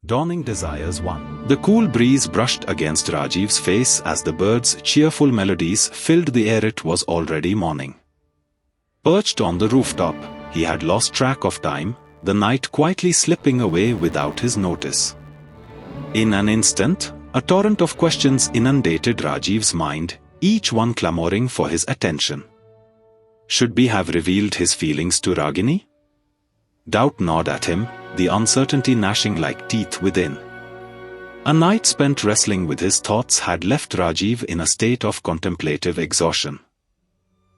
Dawning Desires 1. The cool breeze brushed against Rajiv's face as the birds' cheerful melodies filled the air. It was already morning. Perched on the rooftop, he had lost track of time, the night quietly slipping away without his notice. In an instant, a torrent of questions inundated Rajiv's mind, each one clamoring for his attention. Should he have revealed his feelings to Ragini? Doubt gnawed at him, the uncertainty gnashing like teeth within. A night spent wrestling with his thoughts had left Rajiv in a state of contemplative exhaustion.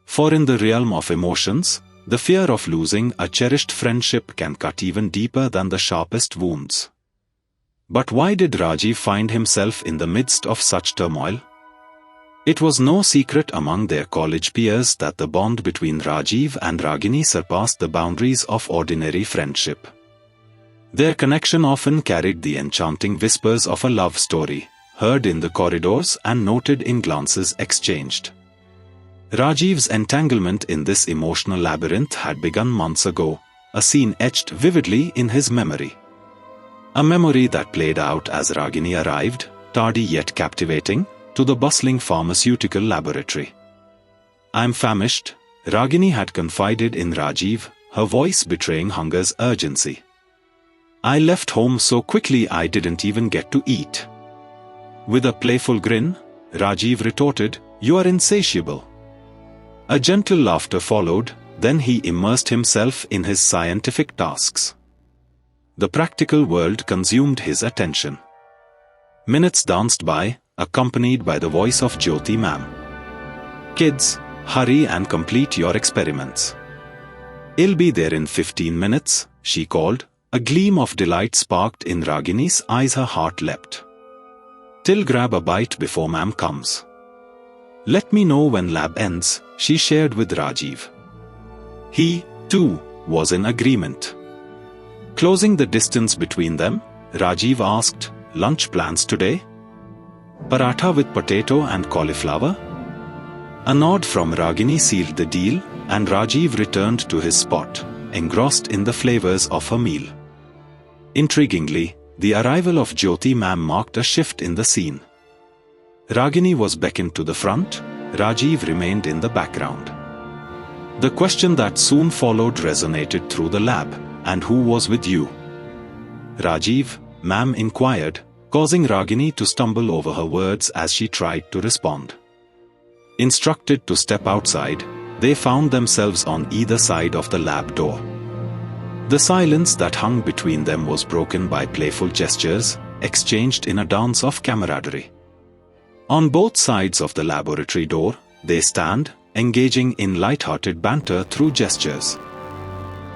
For in the realm of emotions, the fear of losing a cherished friendship can cut even deeper than the sharpest wounds. But why did Rajiv find himself in the midst of such turmoil? It was no secret among their college peers that the bond between Rajiv and Ragini surpassed the boundaries of ordinary friendship. Their connection often carried the enchanting whispers of a love story, heard in the corridors and noted in glances exchanged. Rajiv's entanglement in this emotional labyrinth had begun months ago, a scene etched vividly in his memory. A memory that played out as Ragini arrived, tardy yet captivating, to the bustling pharmaceutical laboratory. "I'm famished," Ragini had confided in Rajiv, her voice betraying hunger's urgency. "I left home so quickly I didn't even get to eat." With a playful grin, Rajiv retorted, "You are insatiable." A gentle laughter followed, then he immersed himself in his scientific tasks. The practical world consumed his attention. Minutes danced by, accompanied by the voice of Jyoti ma'am. "Kids, hurry and complete your experiments. I'll be there in 15 minutes, she called. A gleam of delight sparked in Ragini's eyes. Her heart leapt. "Till grab a bite before ma'am comes. Let me know when lab ends," she shared with Rajiv. He, too, was in agreement. Closing the distance between them, Rajiv asked, "Lunch plans today? Paratha with potato and cauliflower?" A nod from Ragini sealed the deal, and Rajiv returned to his spot, engrossed in the flavors of her meal. Intriguingly, the arrival of Jyoti ma'am marked a shift in the scene. Ragini was beckoned to the front, Rajiv remained in the background. The question that soon followed resonated through the lab, "And who was with you?" "Rajiv," ma'am inquired, causing Ragini to stumble over her words as she tried to respond. Instructed to step outside, they found themselves on either side of the lab door. The silence that hung between them was broken by playful gestures, exchanged in a dance of camaraderie. On both sides of the laboratory door, they stand, engaging in light-hearted banter through gestures.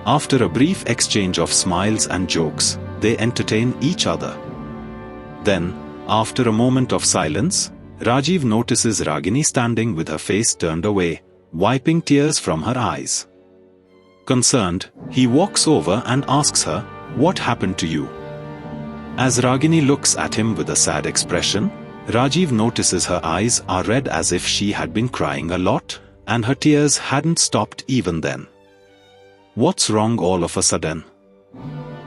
After a brief exchange of smiles and jokes, they entertain each other. Then, after a moment of silence, Rajiv notices Ragini standing with her face turned away, wiping tears from her eyes. Concerned, he walks over and asks her, "What happened to you?" As Ragini looks at him with a sad expression, Rajiv notices her eyes are red as if she had been crying a lot, and her tears hadn't stopped even then. "What's wrong all of a sudden?"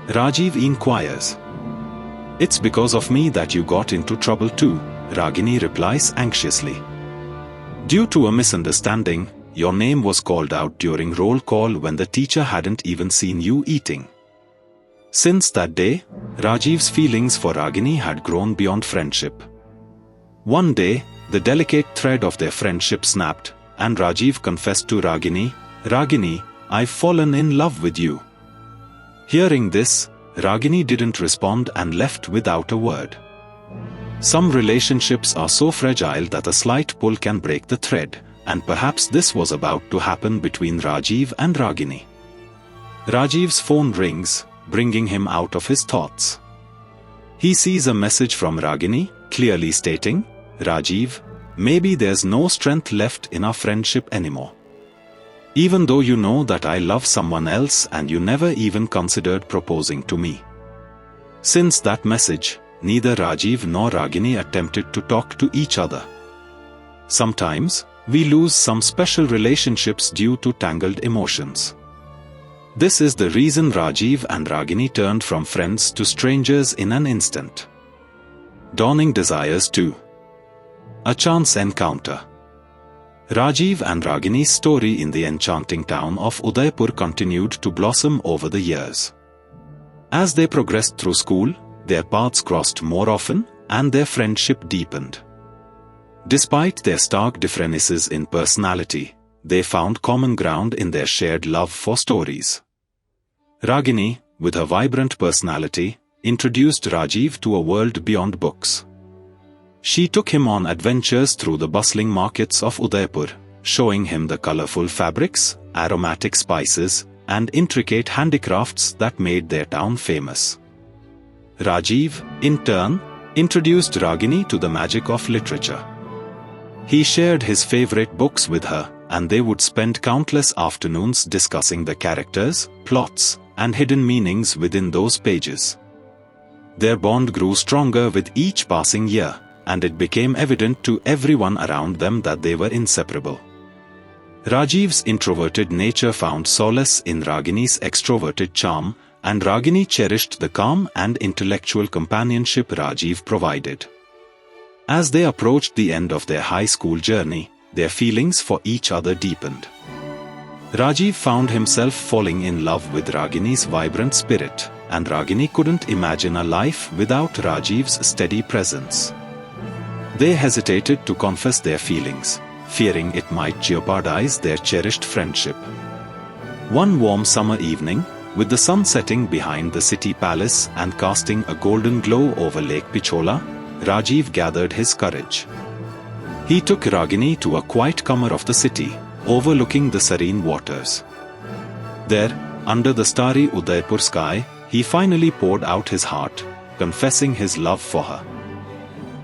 Rajiv inquires. "It's because of me that you got into trouble too," Ragini replies anxiously. "Due to a misunderstanding, your name was called out during roll call when the teacher hadn't even seen you eating." Since that day, Rajiv's feelings for Ragini had grown beyond friendship. One day, the delicate thread of their friendship snapped, and Rajiv confessed to Ragini, "Ragini, I've fallen in love with you." Hearing this, Ragini didn't respond and left without a word. Some relationships are so fragile that a slight pull can break the thread, and perhaps this was about to happen between Rajiv and Ragini. Rajiv's phone rings, bringing him out of his thoughts. He sees a message from Ragini, clearly stating, "Rajiv, maybe there's no strength left in our friendship anymore. Even though you know that I love someone else and you never even considered proposing to me." Since that message, neither Rajiv nor Ragini attempted to talk to each other. Sometimes, we lose some special relationships due to tangled emotions. This is the reason Rajeev and Ragini turned from friends to strangers in an instant. Dawning desires 2. A chance encounter. Rajeev and Ragini's story in the enchanting town of Udaipur continued to blossom over the years. As they progressed through school, their paths crossed more often, and their friendship deepened. Despite their stark differences in personality, they found common ground in their shared love for stories. Ragini, with her vibrant personality, introduced Rajeev to a world beyond books. She took him on adventures through the bustling markets of Udaipur, showing him the colorful fabrics, aromatic spices, and intricate handicrafts that made their town famous. Rajeev, in turn, introduced Ragini to the magic of literature. He shared his favorite books with her, and they would spend countless afternoons discussing the characters, plots, and hidden meanings within those pages. Their bond grew stronger with each passing year, and it became evident to everyone around them that they were inseparable. Rajeev's introverted nature found solace in Ragini's extroverted charm, and Ragini cherished the calm and intellectual companionship Rajeev provided. As they approached the end of their high school journey, their feelings for each other deepened. Rajeev found himself falling in love with Ragini's vibrant spirit, and Ragini couldn't imagine a life without Rajeev's steady presence. They hesitated to confess their feelings, fearing it might jeopardize their cherished friendship. One warm summer evening, with the sun setting behind the city palace and casting a golden glow over Lake Pichola, Rajeev gathered his courage. He took Ragini to a quiet corner of the city, overlooking the serene waters. There, under the starry Udaipur sky, he finally poured out his heart, confessing his love for her.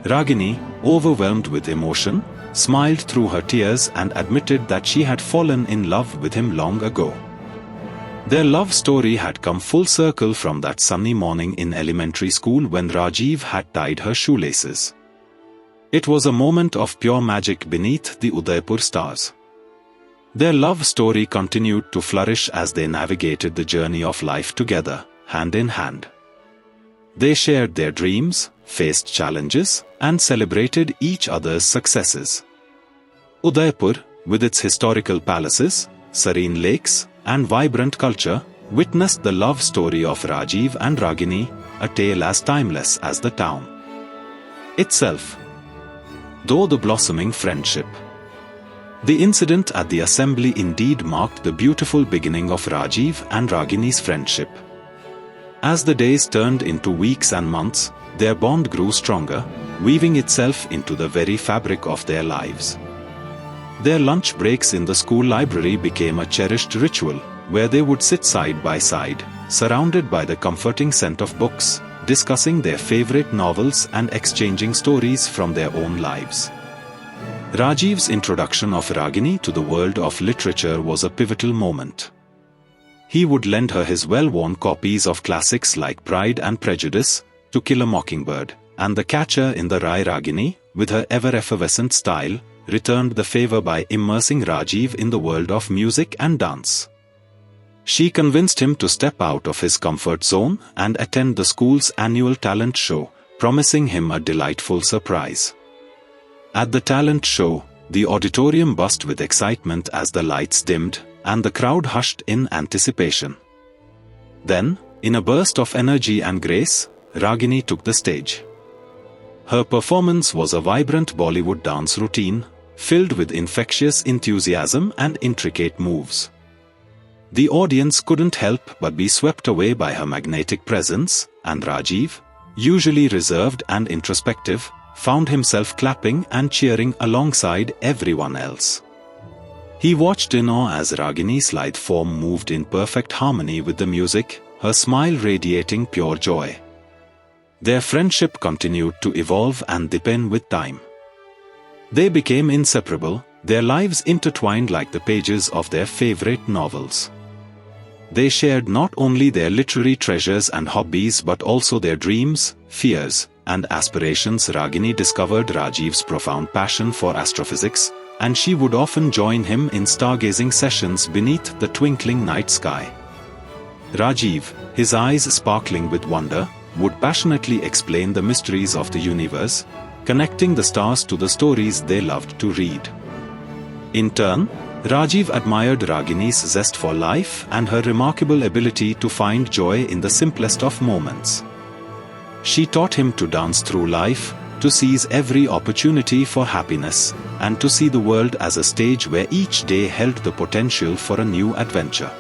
Ragini, overwhelmed with emotion, smiled through her tears and admitted that she had fallen in love with him long ago. Their love story had come full circle from that sunny morning in elementary school when Rajeev had tied her shoelaces. It was a moment of pure magic beneath the Udaipur stars. Their love story continued to flourish as they navigated the journey of life together, hand in hand. They shared their dreams, faced challenges, and celebrated each other's successes. Udaipur, with its historical palaces, serene lakes, and vibrant culture, witnessed the love story of Rajeev and Ragini, a tale as timeless as the town itself. Though the blossoming friendship. The incident at the assembly indeed marked the beautiful beginning of Rajeev and Ragini's friendship. As the days turned into weeks and months, their bond grew stronger, weaving itself into the very fabric of their lives. Their lunch breaks in the school library became a cherished ritual, where they would sit side by side, surrounded by the comforting scent of books, discussing their favorite novels and exchanging stories from their own lives. Rajeev's introduction of Ragini to the world of literature was a pivotal moment. He would lend her his well-worn copies of classics like Pride and Prejudice, To Kill a Mockingbird, and The Catcher in the Rye. Ragini, with her ever-effervescent style, returned the favor by immersing Rajeev in the world of music and dance. She convinced him to step out of his comfort zone and attend the school's annual talent show, promising him a delightful surprise. At the talent show, the auditorium buzzed with excitement as the lights dimmed, and the crowd hushed in anticipation. Then, in a burst of energy and grace, Ragini took the stage. Her performance was a vibrant Bollywood dance routine, filled with infectious enthusiasm and intricate moves. The audience couldn't help but be swept away by her magnetic presence, and Rajeev, usually reserved and introspective, found himself clapping and cheering alongside everyone else. He watched in awe as Ragini's lithe form moved in perfect harmony with the music, her smile radiating pure joy. Their friendship continued to evolve and deepen with time. They became inseparable, their lives intertwined like the pages of their favorite novels. They shared not only their literary treasures and hobbies but also their dreams, fears, and aspirations. Ragini discovered Rajeev's profound passion for astrophysics, and she would often join him in stargazing sessions beneath the twinkling night sky. Rajeev, his eyes sparkling with wonder, would passionately explain the mysteries of the universe, connecting the stars to the stories they loved to read. In turn, Rajeev admired Ragini's zest for life and her remarkable ability to find joy in the simplest of moments. She taught him to dance through life, to seize every opportunity for happiness, and to see the world as a stage where each day held the potential for a new adventure.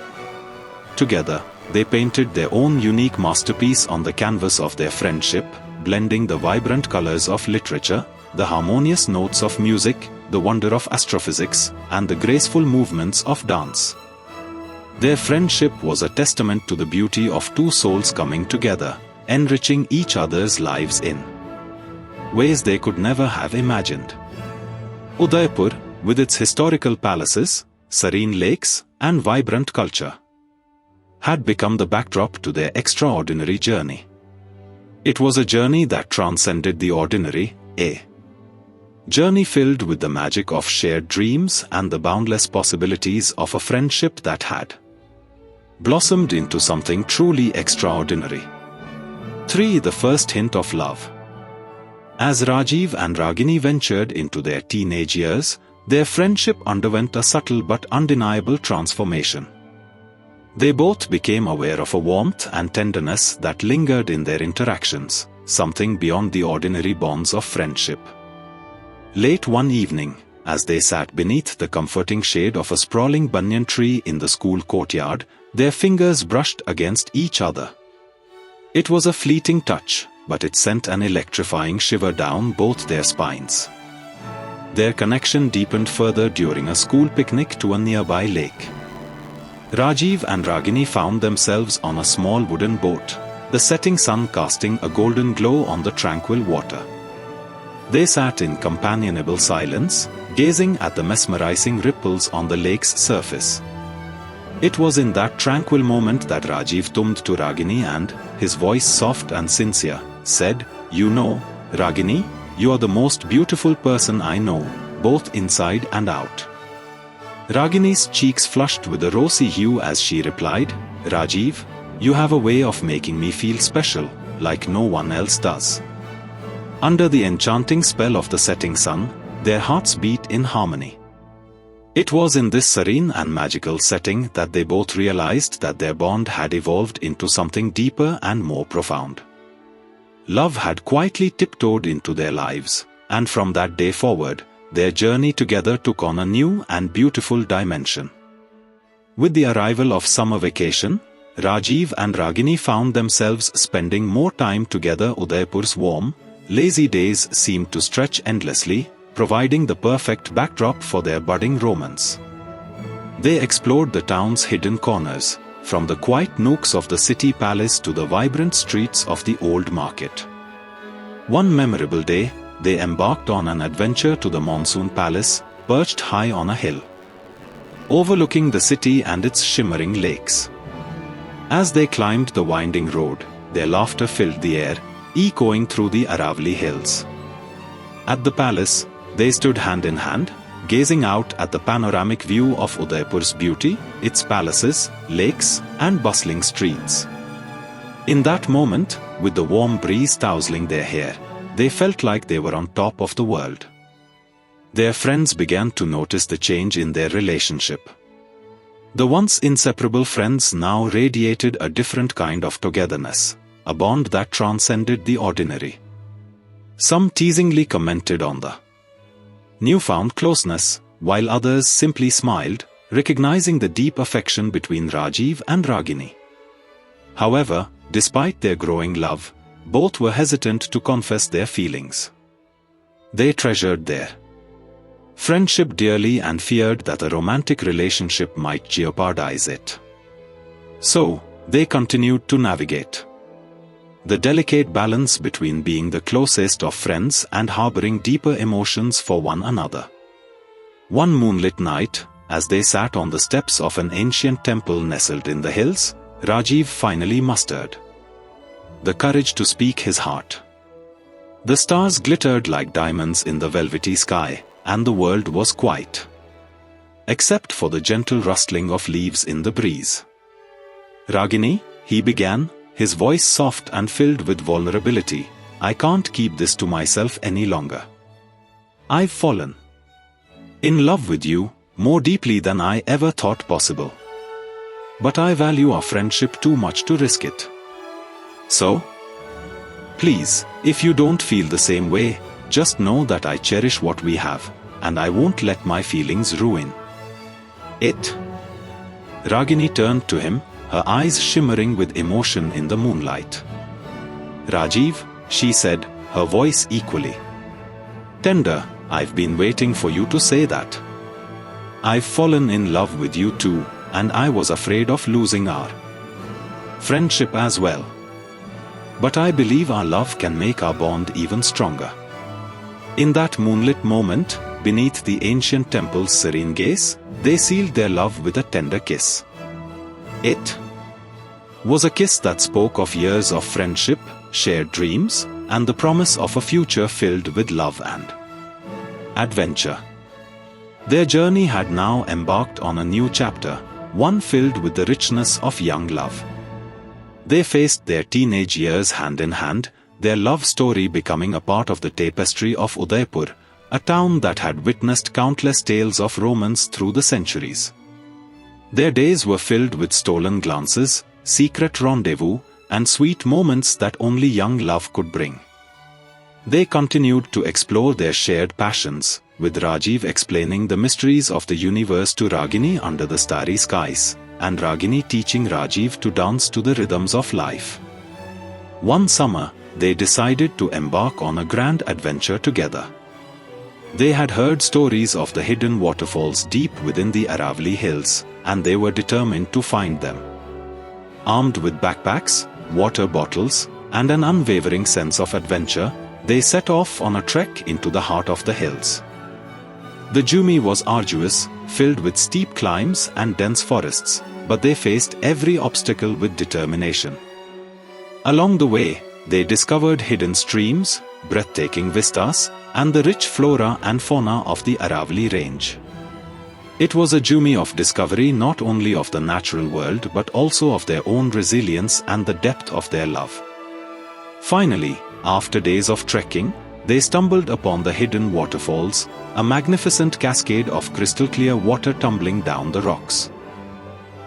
Together, they painted their own unique masterpiece on the canvas of their friendship, blending the vibrant colors of literature, the harmonious notes of music, the wonder of astrophysics, and the graceful movements of dance. Their friendship was a testament to the beauty of two souls coming together, enriching each other's lives in ways they could never have imagined. Udaipur, with its historical palaces, serene lakes, and vibrant culture, had become the backdrop to their extraordinary journey. It was a journey that transcended the ordinary, a journey filled with the magic of shared dreams and the boundless possibilities of a friendship that had blossomed into something truly extraordinary. 3. The first hint of love. As Rajeev and Ragini ventured into their teenage years, their friendship underwent a subtle but undeniable transformation. They both became aware of a warmth and tenderness that lingered in their interactions, something beyond the ordinary bonds of friendship. Late one evening, as they sat beneath the comforting shade of a sprawling banyan tree in the school courtyard, their fingers brushed against each other. It was a fleeting touch, but it sent an electrifying shiver down both their spines. Their connection deepened further during a school picnic to a nearby lake. Rajeev and Ragini found themselves on a small wooden boat, the setting sun casting a golden glow on the tranquil water. They sat in companionable silence, gazing at the mesmerizing ripples on the lake's surface. It was in that tranquil moment that Rajeev turned to Ragini and, his voice soft and sincere, said, "You know, Ragini, you are the most beautiful person I know, both inside and out." Ragini's cheeks flushed with a rosy hue as she replied, "Rajeev, you have a way of making me feel special, like no one else does." Under the enchanting spell of the setting sun, their hearts beat in harmony. It was in this serene and magical setting that they both realized that their bond had evolved into something deeper and more profound. Love had quietly tiptoed into their lives, and from that day forward, their journey together took on a new and beautiful dimension. With the arrival of summer vacation, Rajeev and Ragini found themselves spending more time together. Udaipur's warm, lazy days seemed to stretch endlessly, providing the perfect backdrop for their budding romance. They explored the town's hidden corners, from the quiet nooks of the city palace to the vibrant streets of the old market. One memorable day, they embarked on an adventure to the Monsoon Palace, perched high on a hill, overlooking the city and its shimmering lakes. As they climbed the winding road, their laughter filled the air, echoing through the Aravalli hills. At the palace, they stood hand in hand, gazing out at the panoramic view of Udaipur's beauty, its palaces, lakes, and bustling streets. In that moment, with the warm breeze tousling their hair, they felt like they were on top of the world. Their friends began to notice the change in their relationship. The once inseparable friends now radiated a different kind of togetherness, a bond that transcended the ordinary. Some teasingly commented on the newfound closeness, while others simply smiled, recognizing the deep affection between Rajeev and Ragini. However, despite their growing love, both were hesitant to confess their feelings. They treasured their friendship dearly and feared that a romantic relationship might jeopardize it. So, they continued to navigate the delicate balance between being the closest of friends and harboring deeper emotions for one another. One moonlit night, as they sat on the steps of an ancient temple nestled in the hills, Rajeev finally mustered the courage to speak his heart. The stars glittered like diamonds in the velvety sky, and the world was quiet, except for the gentle rustling of leaves in the breeze. Ragini, he began, his voice soft and filled with vulnerability, I can't keep this to myself any longer. I've fallen in love with you, more deeply than I ever thought possible. But I value our friendship too much to risk it. So, please, if you don't feel the same way, just know that I cherish what we have, and I won't let my feelings ruin it. Ragini turned to him, her eyes shimmering with emotion in the moonlight. Rajeev, she said, her voice equally tender, I've been waiting for you to say that. I've fallen in love with you too, and I was afraid of losing our friendship as well. But I believe our love can make our bond even stronger. In that moonlit moment, beneath the ancient temple's serene gaze, they sealed their love with a tender kiss. It was a kiss that spoke of years of friendship, shared dreams, and the promise of a future filled with love and adventure. Their journey had now embarked on a new chapter, one filled with the richness of young love. They faced their teenage years hand in hand, their love story becoming a part of the tapestry of Udaipur, a town that had witnessed countless tales of romance through the centuries. Their days were filled with stolen glances, secret rendezvous, and sweet moments that only young love could bring. They continued to explore their shared passions, with Rajeev explaining the mysteries of the universe to Ragini under the starry skies, and Ragini teaching Rajeev to dance to the rhythms of life. One summer, they decided to embark on a grand adventure together. They had heard stories of the hidden waterfalls deep within the Aravalli hills, and they were determined to find them. Armed with backpacks, water bottles, and an unwavering sense of adventure, they set off on a trek into the heart of the hills. The journey was arduous, filled with steep climbs and dense forests, but they faced every obstacle with determination. Along the way, they discovered hidden streams, breathtaking vistas, and the rich flora and fauna of the Aravalli range. It was a journey of discovery not only of the natural world but also of their own resilience and the depth of their love. Finally, after days of trekking, they stumbled upon the hidden waterfalls, a magnificent cascade of crystal-clear water tumbling down the rocks.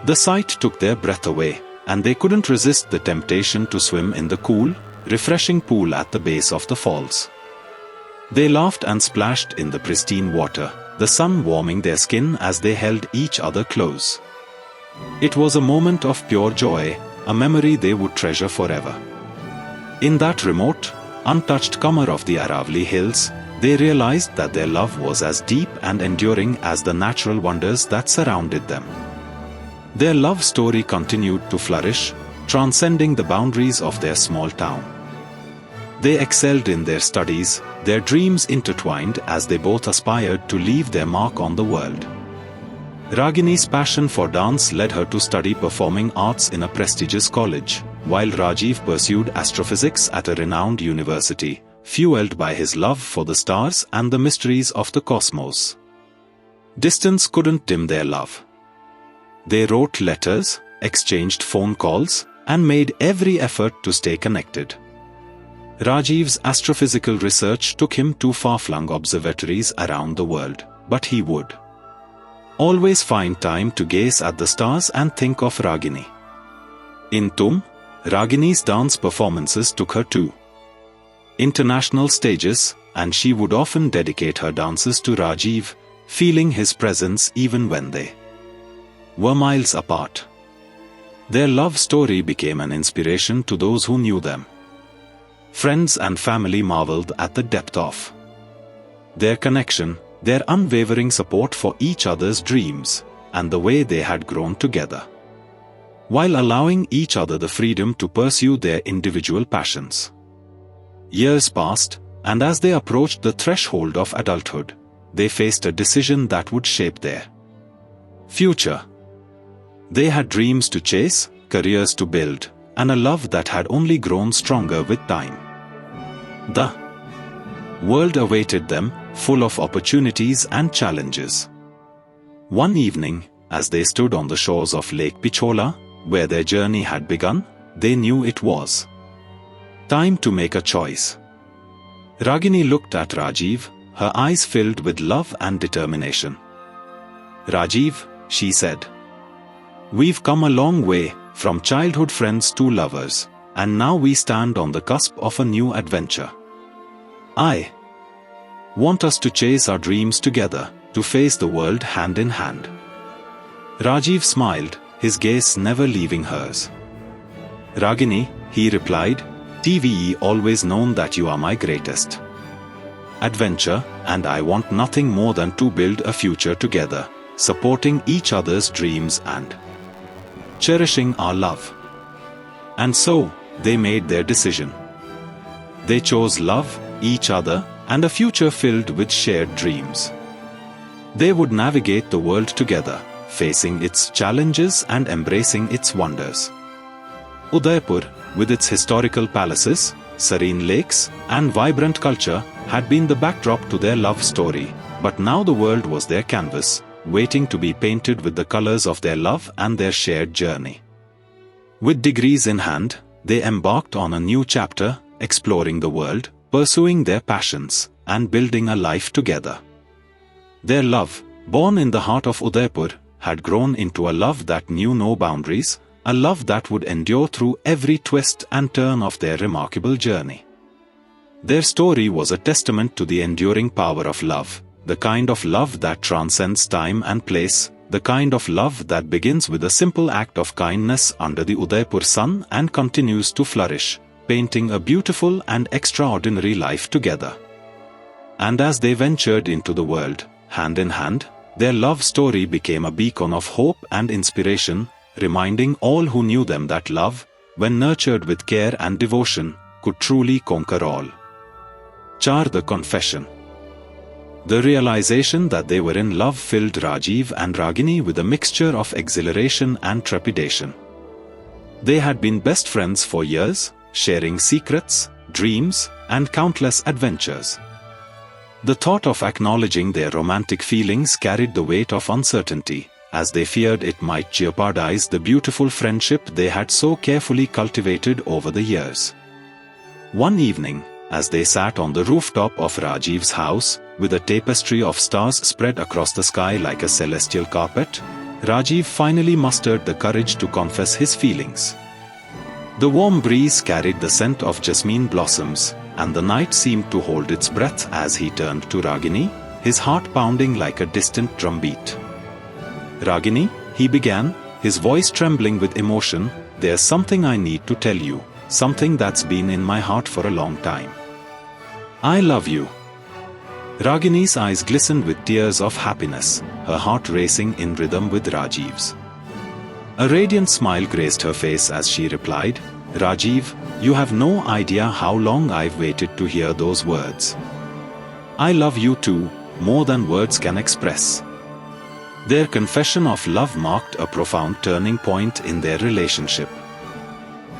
The sight took their breath away, and they couldn't resist the temptation to swim in the cool, refreshing pool at the base of the falls. They laughed and splashed in the pristine water, the sun warming their skin as they held each other close. It was a moment of pure joy, a memory they would treasure forever. In that remote, untouched corner of the Aravalli hills, they realized that their love was as deep and enduring as the natural wonders that surrounded them. Their love story continued to flourish, transcending the boundaries of their small town. They excelled in their studies, their dreams intertwined as they both aspired to leave their mark on the world. Ragini's passion for dance led her to study performing arts in a prestigious college, while Rajeev pursued astrophysics at a renowned university, fueled by his love for the stars and the mysteries of the cosmos. Distance couldn't dim their love. They wrote letters, exchanged phone calls, and made every effort to stay connected. Rajeev's astrophysical research took him to far-flung observatories around the world, but he would always find time to gaze at the stars and think of Ragini. In Tum, Ragini's dance performances took her to international stages, and she would often dedicate her dances to Rajeev, feeling his presence even when they were miles apart. Their love story became an inspiration to those who knew them. Friends and family marveled at the depth of their connection, their unwavering support for each other's dreams, and the way they had grown together, while allowing each other the freedom to pursue their individual passions. Years passed, and as they approached the threshold of adulthood, they faced a decision that would shape their future. They had dreams to chase, careers to build, and a love that had only grown stronger with time. The world awaited them, full of opportunities and challenges. One evening, as they stood on the shores of Lake Pichola, where their journey had begun, they knew it was time to make a choice. Ragini looked at Rajeev, her eyes filled with love and determination. "Rajeev," she said, "we've come a long way, from childhood friends to lovers, and now we stand on the cusp of a new adventure. I want us to chase our dreams together, to face the world hand in hand." Rajeev smiled, his gaze never leaving hers. "Ragini," he replied, "TVE always known that you are my greatest adventure, and I want nothing more than to build a future together, supporting each other's dreams and cherishing our love." And so, they made their decision. They chose love, each other, and a future filled with shared dreams. They would navigate the world together, facing its challenges and embracing its wonders. Udaipur, with its historical palaces, serene lakes, and vibrant culture, had been the backdrop to their love story, but now the world was their canvas, waiting to be painted with the colors of their love and their shared journey. With degrees in hand, they embarked on a new chapter, exploring the world, pursuing their passions, and building a life together. Their love, born in the heart of Udaipur, had grown into a love that knew no boundaries, a love that would endure through every twist and turn of their remarkable journey. Their story was a testament to the enduring power of love, the kind of love that transcends time and place, the kind of love that begins with a simple act of kindness under the Udaipur sun and continues to flourish, painting a beautiful and extraordinary life together. And as they ventured into the world, hand in hand, their love story became a beacon of hope and inspiration, reminding all who knew them that love, when nurtured with care and devotion, could truly conquer all. Char the confession. The realization that they were in love filled Rajeev and Ragini with a mixture of exhilaration and trepidation. They had been best friends for years, sharing secrets, dreams, and countless adventures. The thought of acknowledging their romantic feelings carried the weight of uncertainty, as they feared it might jeopardize the beautiful friendship they had so carefully cultivated over the years. One evening, as they sat on the rooftop of Rajeev's house, with a tapestry of stars spread across the sky like a celestial carpet, Rajeev finally mustered the courage to confess his feelings. The warm breeze carried the scent of jasmine blossoms, and the night seemed to hold its breath as he turned to Ragini, his heart pounding like a distant drumbeat. "Ragini," he began, his voice trembling with emotion, "there's something I need to tell you, something that's been in my heart for a long time. I love you." Ragini's eyes glistened with tears of happiness, her heart racing in rhythm with Rajeev's. A radiant smile graced her face as she replied, "Rajeev, you have no idea how long I've waited to hear those words. I love you too, more than words can express." Their confession of love marked a profound turning point in their relationship.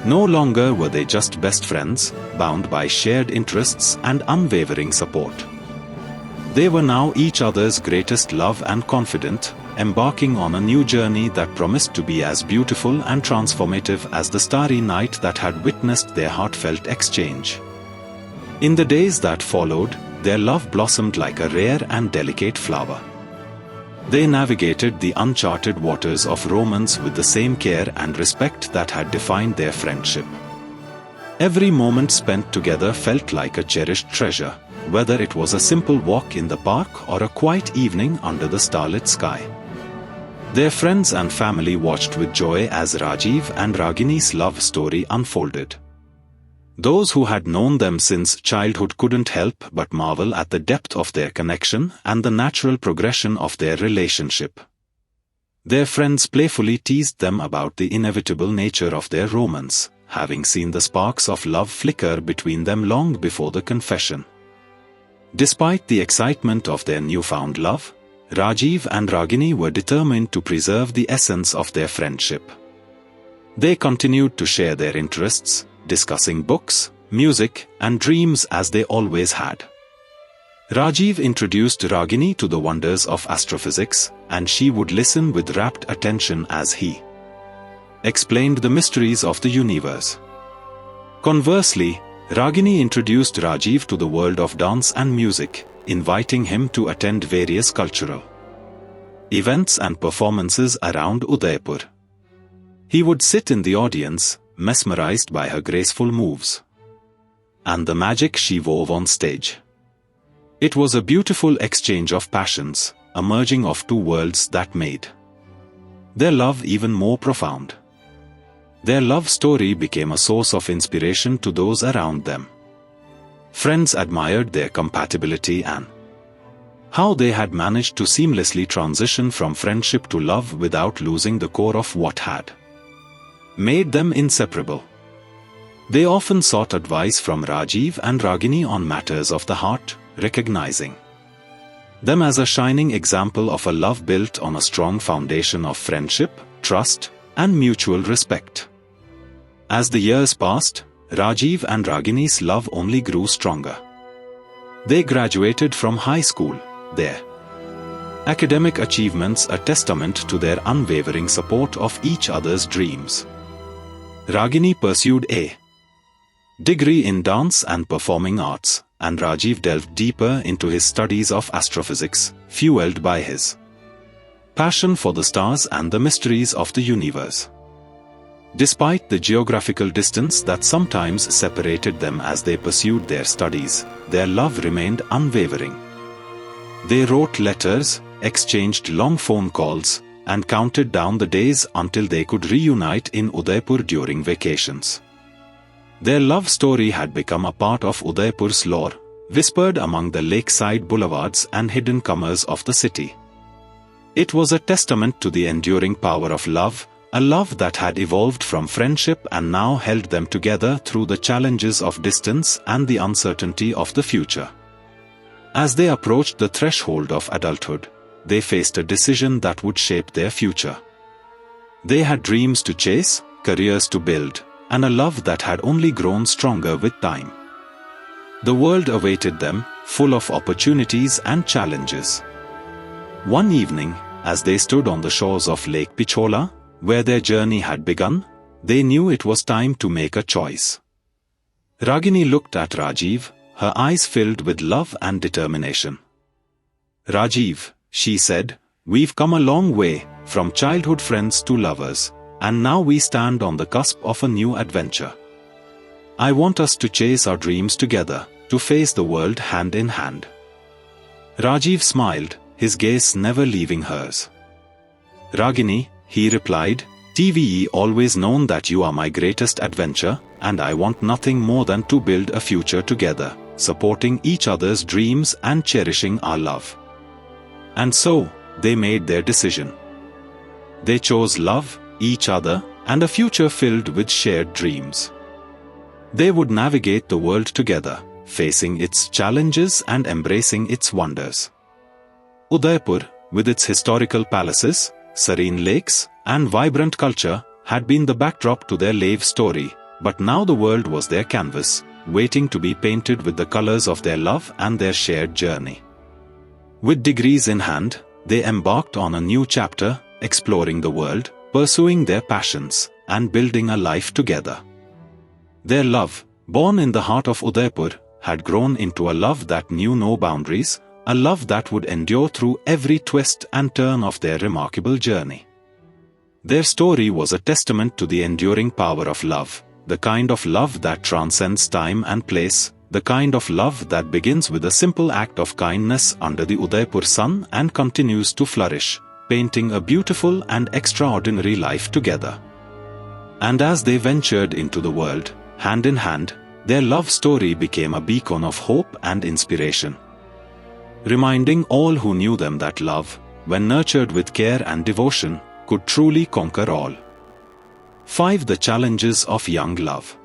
No longer were they just best friends, bound by shared interests and unwavering support. They were now each other's greatest love and confidant, embarking on a new journey that promised to be as beautiful and transformative as the starry night that had witnessed their heartfelt exchange. In the days that followed, their love blossomed like a rare and delicate flower. They navigated the uncharted waters of romance with the same care and respect that had defined their friendship. Every moment spent together felt like a cherished treasure, whether it was a simple walk in the park or a quiet evening under the starlit sky. Their friends and family watched with joy as Rajeev and Ragini's love story unfolded. Those who had known them since childhood couldn't help but marvel at the depth of their connection and the natural progression of their relationship. Their friends playfully teased them about the inevitable nature of their romance, having seen the sparks of love flicker between them long before the confession. Despite the excitement of their newfound love, Rajeev and Ragini were determined to preserve the essence of their friendship. They continued to share their interests, discussing books, music, and dreams as they always had. Rajeev introduced Ragini to the wonders of astrophysics, and she would listen with rapt attention as he explained the mysteries of the universe. Conversely, Ragini introduced Rajeev to the world of dance and music, inviting him to attend various cultural events and performances around Udaipur. He would sit in the audience, mesmerized by her graceful moves and the magic she wove on stage. It was a beautiful exchange of passions, a merging of two worlds that made their love even more profound. Their love story became a source of inspiration to those around them. Friends admired their compatibility and how they had managed to seamlessly transition from friendship to love without losing the core of what had made them inseparable. They often sought advice from Rajeev and Ragini on matters of the heart, recognizing them as a shining example of a love built on a strong foundation of friendship, trust, and mutual respect. As the years passed, Rajeev and Ragini's love only grew stronger. They graduated from high school, their academic achievements a testament to their unwavering support of each other's dreams. Ragini pursued a degree in dance and performing arts, and Rajeev delved deeper into his studies of astrophysics, fueled by his passion for the stars and the mysteries of the universe. Despite the geographical distance that sometimes separated them as they pursued their studies, their love remained unwavering. They wrote letters, exchanged long phone calls, and counted down the days until they could reunite in Udaipur during vacations. Their love story had become a part of Udaipur's lore, whispered among the lakeside boulevards and hidden comers of the city. It was a testament to the enduring power of love, a love that had evolved from friendship and now held them together through the challenges of distance and the uncertainty of the future. As they approached the threshold of adulthood, they faced a decision that would shape their future. They had dreams to chase, careers to build, and a love that had only grown stronger with time. The world awaited them, full of opportunities and challenges. One evening, as they stood on the shores of Lake Pichola, where their journey had begun, they knew it was time to make a choice. Ragini looked at Rajeev, her eyes filled with love and determination. "Rajeev," she said, "we've come a long way, from childhood friends to lovers, and now we stand on the cusp of a new adventure. I want us to chase our dreams together, to face the world hand in hand." Rajeev smiled, his gaze never leaving hers. "Ragini," he replied, "TVE always known that you are my greatest adventure, and I want nothing more than to build a future together, supporting each other's dreams and cherishing our love." And so, they made their decision. They chose love, each other, and a future filled with shared dreams. They would navigate the world together, facing its challenges and embracing its wonders. Udaipur, with its historical palaces, serene lakes, and vibrant culture, had been the backdrop to their love story, but now the world was their canvas, waiting to be painted with the colors of their love and their shared journey. With degrees in hand, they embarked on a new chapter, exploring the world, pursuing their passions, and building a life together. Their love, born in the heart of Udaipur, had grown into a love that knew no boundaries, a love that would endure through every twist and turn of their remarkable journey. Their story was a testament to the enduring power of love, the kind of love that transcends time and place, the kind of love that begins with a simple act of kindness under the Udaipur sun and continues to flourish, painting a beautiful and extraordinary life together. And as they ventured into the world, hand in hand, their love story became a beacon of hope and inspiration, reminding all who knew them that love, when nurtured with care and devotion, could truly conquer all. 5. The challenges of young love.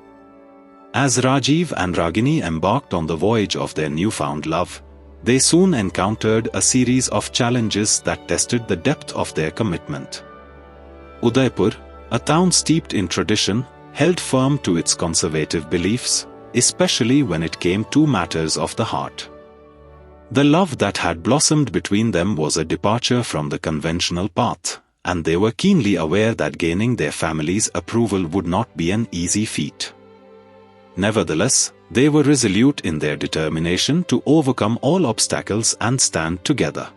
As Rajeev and Ragini embarked on the voyage of their newfound love, they soon encountered a series of challenges that tested the depth of their commitment. Udaipur, a town steeped in tradition, held firm to its conservative beliefs, especially when it came to matters of the heart. The love that had blossomed between them was a departure from the conventional path, and they were keenly aware that gaining their family's approval would not be an easy feat. Nevertheless, they were resolute in their determination to overcome all obstacles and stand together.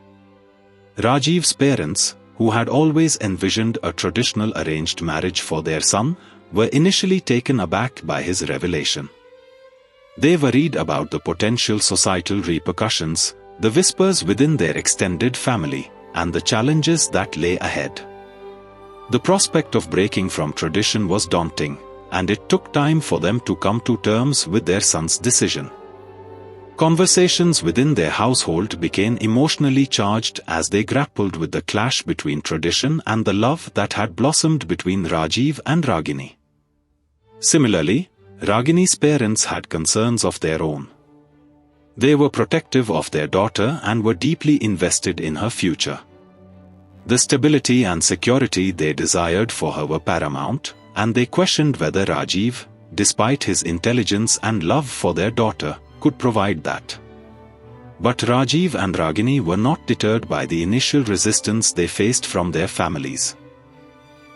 Rajeev's parents, who had always envisioned a traditional arranged marriage for their son, were initially taken aback by his revelation. They worried about the potential societal repercussions, the whispers within their extended family, and the challenges that lay ahead. The prospect of breaking from tradition was daunting, and it took time for them to come to terms with their son's decision. Conversations within their household became emotionally charged as they grappled with the clash between tradition and the love that had blossomed between Rajeev and Ragini. Similarly, Ragini's parents had concerns of their own. They were protective of their daughter and were deeply invested in her future. The stability and security they desired for her were paramount, and they questioned whether Rajeev, despite his intelligence and love for their daughter, could provide that. But Rajeev and Ragini were not deterred by the initial resistance they faced from their families.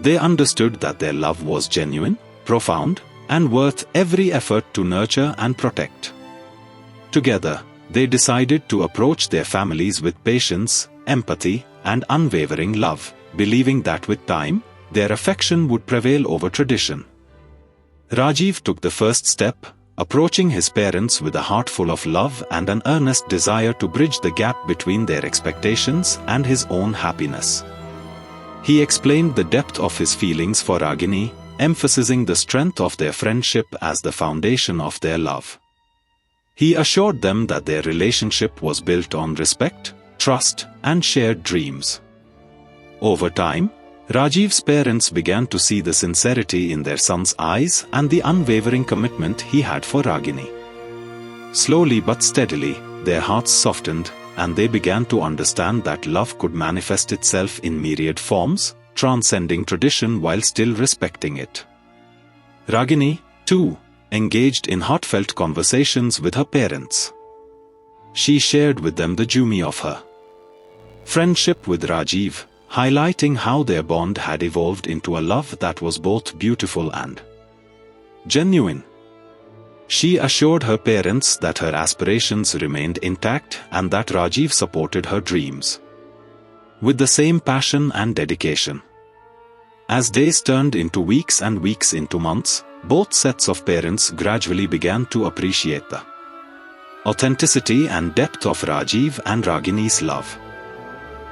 They understood that their love was genuine, profound, and worth every effort to nurture and protect. Together, they decided to approach their families with patience, empathy, and unwavering love, believing that with time, their affection would prevail over tradition. Rajeev took the first step, approaching his parents with a heart full of love and an earnest desire to bridge the gap between their expectations and his own happiness. He explained the depth of his feelings for Ragini, emphasizing the strength of their friendship as the foundation of their love. He assured them that their relationship was built on respect, trust, and shared dreams. Over time, Rajeev's parents began to see the sincerity in their son's eyes and the unwavering commitment he had for Ragini. Slowly but steadily, their hearts softened, and they began to understand that love could manifest itself in myriad forms, transcending tradition while still respecting it. Ragini, too, engaged in heartfelt conversations with her parents. She shared with them the journey of her friendship with Rajeev, highlighting how their bond had evolved into a love that was both beautiful and genuine. She assured her parents that her aspirations remained intact and that Rajeev supported her dreams with the same passion and dedication. As days turned into weeks and weeks into months, both sets of parents gradually began to appreciate the authenticity and depth of Rajeev and Ragini's love.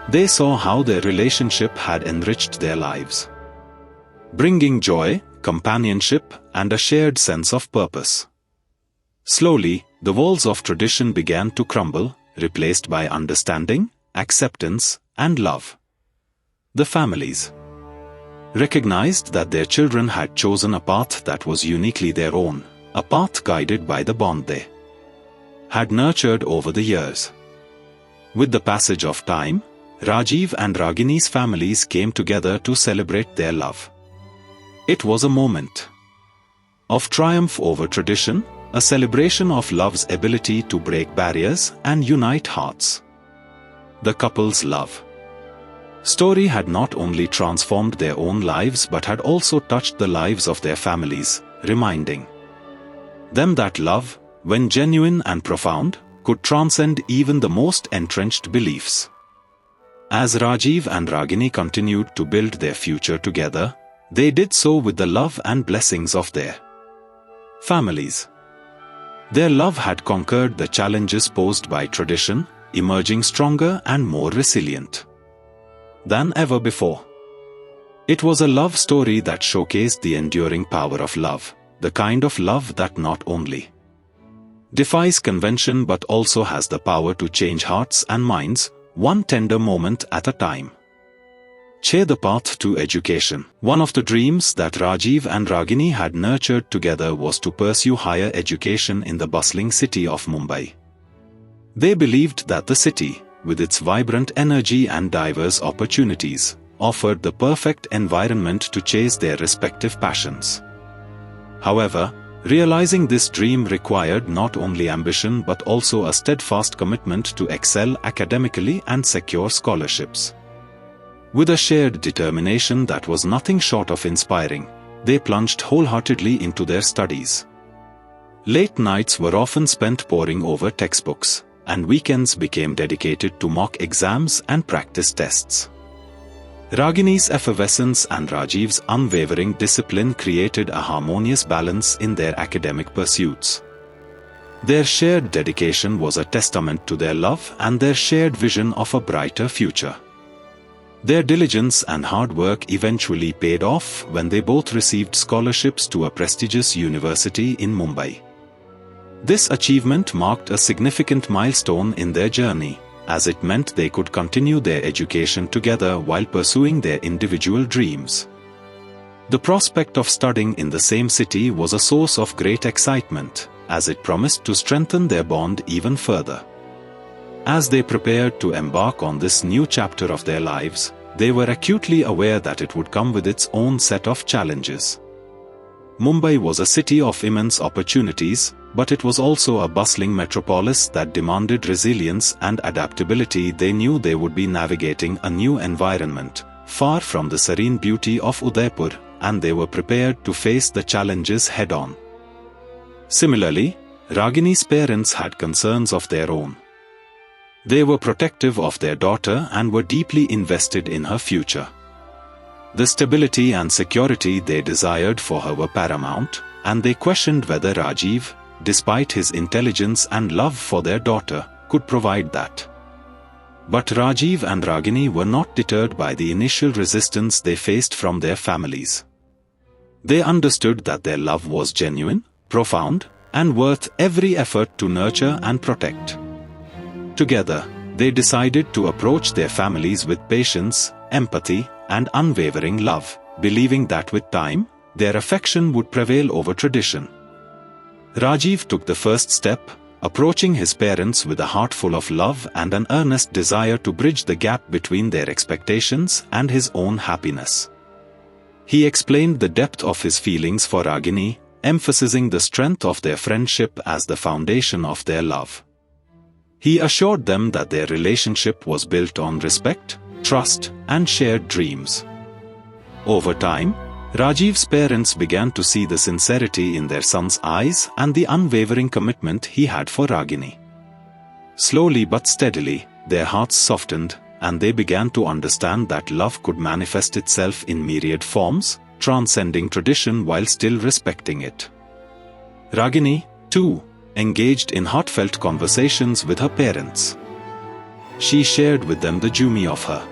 They saw how their relationship had enriched their lives, bringing joy, companionship, and a shared sense of purpose. Slowly, the walls of tradition began to crumble, replaced by understanding, acceptance, and love. The families recognized that their children had chosen a path that was uniquely their own, a path guided by the bond they had nurtured over the years. With the passage of time, Rajeev and Ragini's families came together to celebrate their love. It was a moment of triumph over tradition, a celebration of love's ability to break barriers and unite hearts. The couple's love story had not only transformed their own lives but had also touched the lives of their families, reminding them that love, when genuine and profound, could transcend even the most entrenched beliefs. As Rajeev and Ragini continued to build their future together, they did so with the love and blessings of their families. Their love had conquered the challenges posed by tradition, emerging stronger and more resilient than ever before. It was a love story that showcased the enduring power of love, the kind of love that not only defies convention but also has the power to change hearts and minds, one tender moment at a time. The path to education. One of the dreams that Rajeev and Ragini had nurtured together was to pursue higher education in the bustling city of Mumbai. They believed that the city, with its vibrant energy and diverse opportunities, offered the perfect environment to chase their respective passions. However, realizing this dream required not only ambition but also a steadfast commitment to excel academically and secure scholarships. With a shared determination that was nothing short of inspiring, they plunged wholeheartedly into their studies. Late nights were often spent poring over textbooks, and weekends became dedicated to mock exams and practice tests. Ragini's effervescence and Rajeev's unwavering discipline created a harmonious balance in their academic pursuits. Their shared dedication was a testament to their love and their shared vision of a brighter future. Their diligence and hard work eventually paid off when they both received scholarships to a prestigious university in Mumbai. This achievement marked a significant milestone in their journey, as it meant they could continue their education together while pursuing their individual dreams. The prospect of studying in the same city was a source of great excitement, as it promised to strengthen their bond even further. As they prepared to embark on this new chapter of their lives, they were acutely aware that it would come with its own set of challenges. Mumbai was a city of immense opportunities, but it was also a bustling metropolis that demanded resilience and adaptability. They knew they would be navigating a new environment, far from the serene beauty of Udaipur, and they were prepared to face the challenges head-on. Similarly, Ragini's parents had concerns of their own. They were protective of their daughter and were deeply invested in her future. The stability and security they desired for her were paramount, and they questioned whether Rajeev, despite his intelligence and love for their daughter, could provide that. But Rajeev and Ragini were not deterred by the initial resistance they faced from their families. They understood that their love was genuine, profound, and worth every effort to nurture and protect. Together, they decided to approach their families with patience, empathy, and unwavering love, believing that with time, their affection would prevail over tradition. Rajeev took the first step, approaching his parents with a heart full of love and an earnest desire to bridge the gap between their expectations and his own happiness. He explained the depth of his feelings for Ragini, emphasizing the strength of their friendship as the foundation of their love. He assured them that their relationship was built on respect, trust, and shared dreams. Over time, Rajeev's parents began to see the sincerity in their son's eyes and the unwavering commitment he had for Ragini. Slowly but steadily, their hearts softened, and they began to understand that love could manifest itself in myriad forms, transcending tradition while still respecting it. Ragini, too, engaged in heartfelt conversations with her parents. She shared with them the journey of her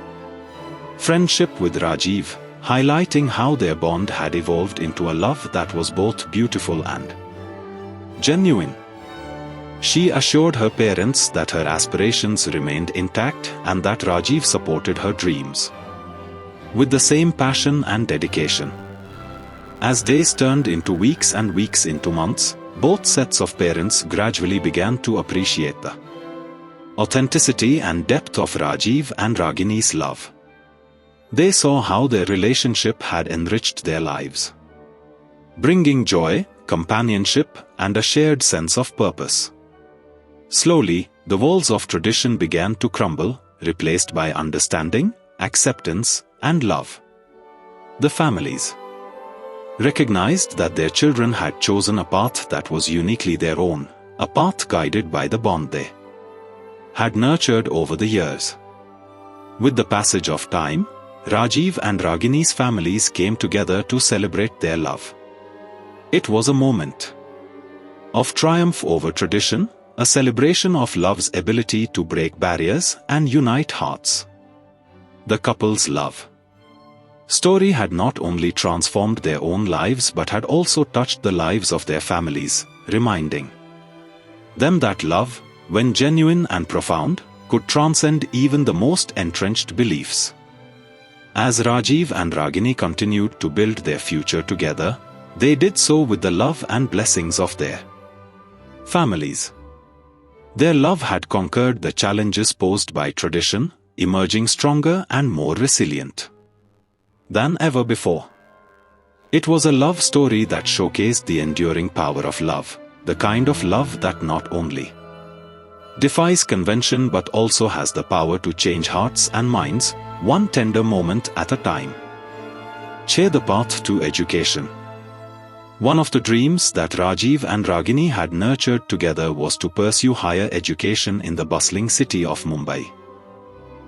friendship with Rajeev, highlighting how their bond had evolved into a love that was both beautiful and genuine. She assured her parents that her aspirations remained intact and that Rajeev supported her dreams with the same passion and dedication. As days turned into weeks and weeks into months, both sets of parents gradually began to appreciate the authenticity and depth of Rajeev and Ragini's love. They saw how their relationship had enriched their lives, bringing joy, companionship, and a shared sense of purpose. Slowly, the walls of tradition began to crumble, replaced by understanding, acceptance, and love. The families recognized that their children had chosen a path that was uniquely their own, a path guided by the bond they had nurtured over the years. With the passage of time, Rajeev and Ragini's families came together to celebrate their love. It was a moment of triumph over tradition, a celebration of love's ability to break barriers and unite hearts. The couple's love story had not only transformed their own lives but had also touched the lives of their families, reminding them that love, when genuine and profound, could transcend even the most entrenched beliefs. As Rajeev and Ragini continued to build their future together, they did so with the love and blessings of their families. Their love had conquered the challenges posed by tradition, emerging stronger and more resilient than ever before. It was a love story that showcased the enduring power of love, the kind of love that not only defies convention but also has the power to change hearts and minds, one tender moment at a time. The path to education. One of the dreams that Rajeev and Ragini had nurtured together was to pursue higher education in the bustling city of Mumbai.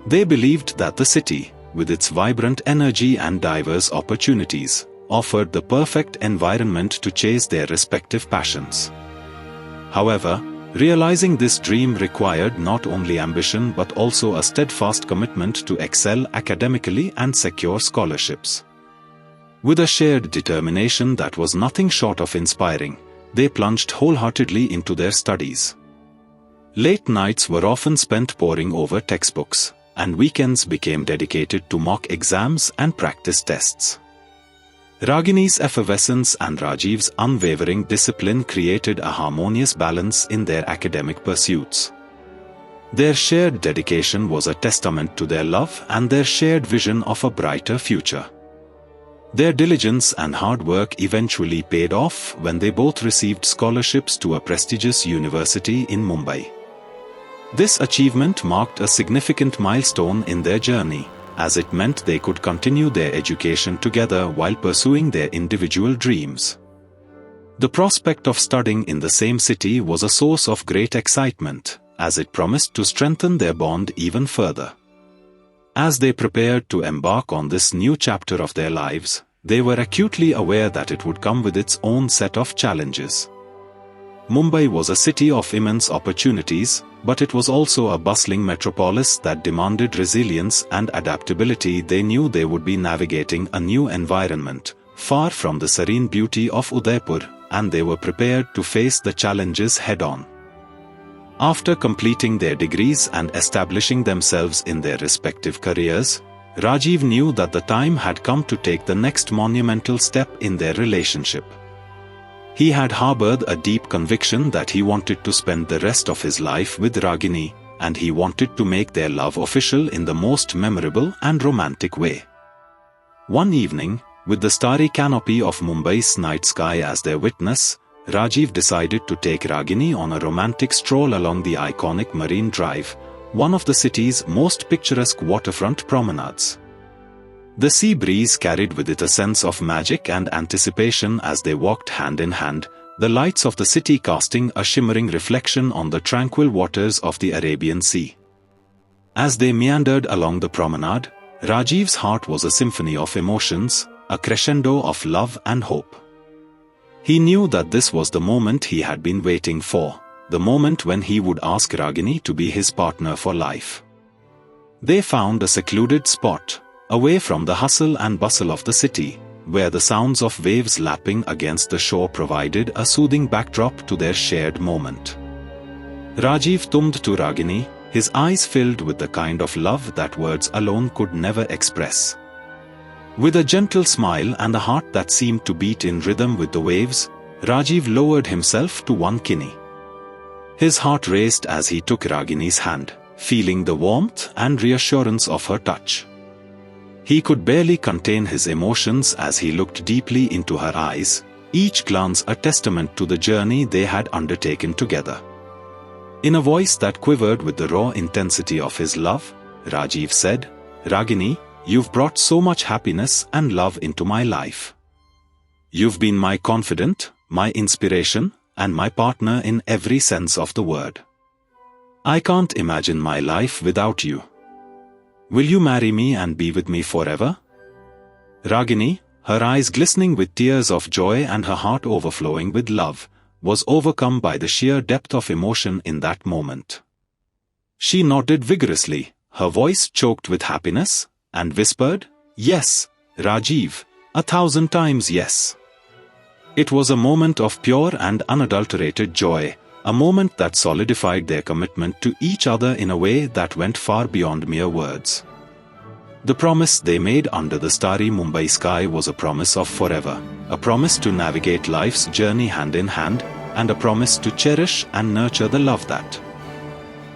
They believed that the city, with its vibrant energy and diverse opportunities, offered the perfect environment to chase their respective passions. However, realizing this dream required not only ambition but also a steadfast commitment to excel academically and secure scholarships. With a shared determination that was nothing short of inspiring, they plunged wholeheartedly into their studies. Late nights were often spent poring over textbooks, and weekends became dedicated to mock exams and practice tests. Ragini's effervescence and Rajeev's unwavering discipline created a harmonious balance in their academic pursuits. Their shared dedication was a testament to their love and their shared vision of a brighter future. Their diligence and hard work eventually paid off when they both received scholarships to a prestigious university in Mumbai. This achievement marked a significant milestone in their journey, as it meant they could continue their education together while pursuing their individual dreams. The prospect of studying in the same city was a source of great excitement, as it promised to strengthen their bond even further. As they prepared to embark on this new chapter of their lives, they were acutely aware that it would come with its own set of challenges. Mumbai was a city of immense opportunities, but it was also a bustling metropolis that demanded resilience and adaptability. They knew they would be navigating a new environment, far from the serene beauty of Udaipur, and they were prepared to face the challenges head-on. After completing their degrees and establishing themselves in their respective careers, Rajeev knew that the time had come to take the next monumental step in their relationship. He had harbored a deep conviction that he wanted to spend the rest of his life with Ragini, and he wanted to make their love official in the most memorable and romantic way. One evening, with the starry canopy of Mumbai's night sky as their witness, Rajeev decided to take Ragini on a romantic stroll along the iconic Marine Drive, one of the city's most picturesque waterfront promenades. The sea breeze carried with it a sense of magic and anticipation as they walked hand in hand, the lights of the city casting a shimmering reflection on the tranquil waters of the Arabian Sea. As they meandered along the promenade, Rajeev's heart was a symphony of emotions, a crescendo of love and hope. He knew that this was the moment he had been waiting for, the moment when he would ask Ragini to be his partner for life. They found a secluded spot, away from the hustle and bustle of the city, where the sounds of waves lapping against the shore provided a soothing backdrop to their shared moment. Rajeev turned to Ragini, his eyes filled with the kind of love that words alone could never express. With a gentle smile and a heart that seemed to beat in rhythm with the waves, Rajeev lowered himself to one kidney. His heart raced as he took Ragini's hand, feeling the warmth and reassurance of her touch. He could barely contain his emotions as he looked deeply into her eyes, each glance a testament to the journey they had undertaken together. In a voice that quivered with the raw intensity of his love, Rajeev said, "Ragini, you've brought so much happiness and love into my life. You've been my confidant, my inspiration, and my partner in every sense of the word. I can't imagine my life without you. Will you marry me and be with me forever?" Ragini, her eyes glistening with tears of joy and her heart overflowing with love, was overcome by the sheer depth of emotion in that moment. She nodded vigorously, her voice choked with happiness, and whispered, "Yes, Rajeev, 1,000 times yes." It was a moment of pure and unadulterated joy, a moment that solidified their commitment to each other in a way that went far beyond mere words. The promise they made under the starry Mumbai sky was a promise of forever, a promise to navigate life's journey hand in hand, and a promise to cherish and nurture the love that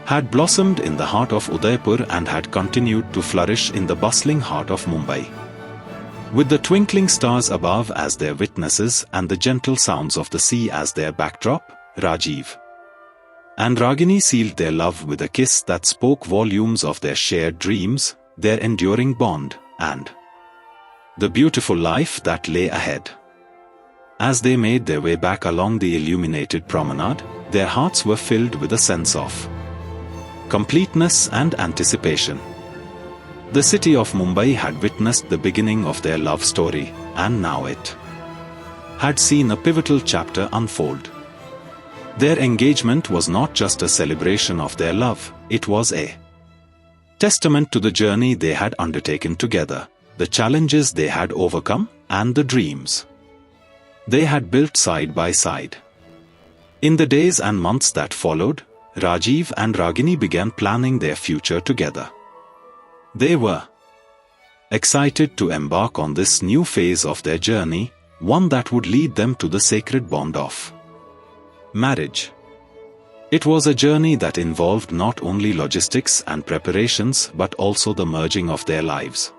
had blossomed in the heart of Udaipur and had continued to flourish in the bustling heart of Mumbai. With the twinkling stars above as their witnesses and the gentle sounds of the sea as their backdrop, Rajeev and Ragini sealed their love with a kiss that spoke volumes of their shared dreams, their enduring bond, and the beautiful life that lay ahead. As they made their way back along the illuminated promenade, their hearts were filled with a sense of completeness and anticipation. The city of Mumbai had witnessed the beginning of their love story, and now it had seen a pivotal chapter unfold. Their engagement was not just a celebration of their love, it was a testament to the journey they had undertaken together, the challenges they had overcome, and the dreams they had built side by side. In the days and months that followed, Rajeev and Ragini began planning their future together. They were excited to embark on this new phase of their journey, one that would lead them to the sacred bond of marriage. It was a journey that involved not only logistics and preparations but also the merging of their lives,